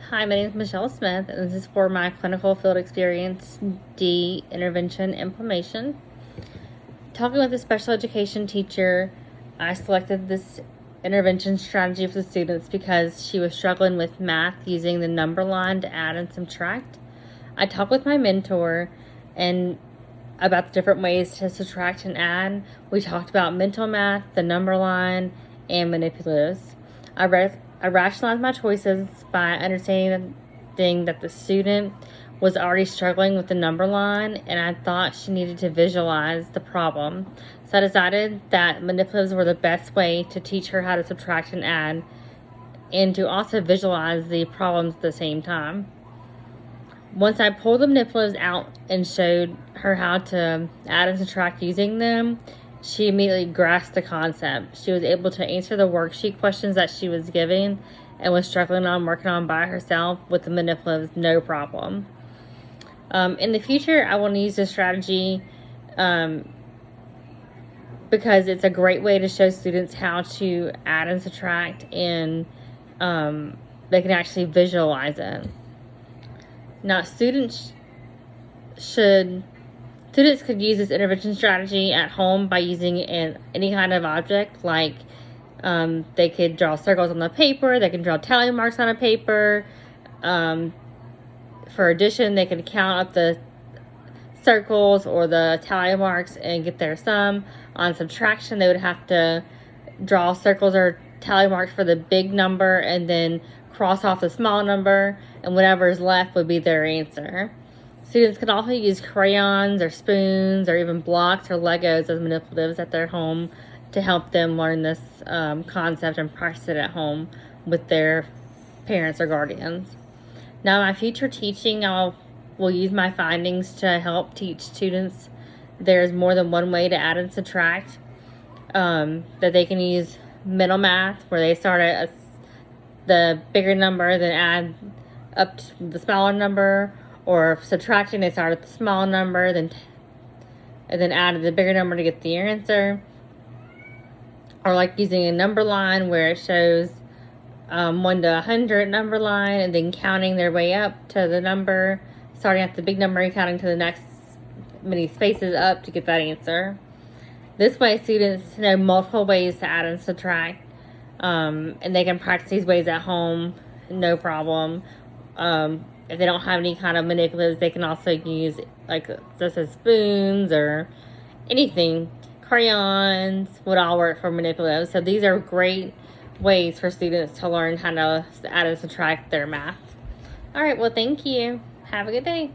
Hi, my name is Michelle Smith, and this is for my clinical field experience D intervention implementation. Talking with a special education teacher, I selected this intervention strategy for the students because she was struggling with math using the number line to add and subtract. I talked with my mentor and about the different ways to subtract and add. We talked about mental math, the number line, and manipulatives. I rationalized my choices by understanding that the student was already struggling with the number line, and I thought she needed to visualize the problem. So I decided that manipulatives were the best way to teach her how to subtract and add, and to also visualize the problems at the same time. Once I pulled the manipulatives out and showed her how to add and subtract using them, she immediately grasped the concept. She was able to answer the worksheet questions that she was given and was struggling on working on by herself with the manipulatives, no problem. In the future, I want to use this strategy because it's a great way to show students how to add and subtract, and they can actually visualize it. Now, students could use this intervention strategy at home by using any kind of object, like they could draw circles on the paper, they can draw tally marks on a paper. For addition, they can count up the circles or the tally marks and get their sum. On subtraction, they would have to draw circles or tally marks for the big number and then cross off the small number, and whatever is left would be their answer. Students can also use crayons or spoons or even blocks or Legos as manipulatives at their home to help them learn this concept and practice it at home with their parents or guardians. Now, in my future teaching, will use my findings to help teach students there's more than one way to add and subtract, that they can use mental math, where they start at the bigger number, then add up to the smaller number, or subtracting, they start at the small number, and then add the bigger number to get the answer. Or like using a number line where it shows 1 to 100 number line, and then counting their way up to the number, starting at the big number and counting to the next many spaces up to get that answer. This way, students know multiple ways to add and subtract, and they can practice these ways at home, no problem. If they don't have any kind of manipulatives, they can also use like just as spoons or anything. Crayons would all work for manipulatives. So these are great ways for students to learn how to add and subtract their math. All right, well, thank you. Have a good day.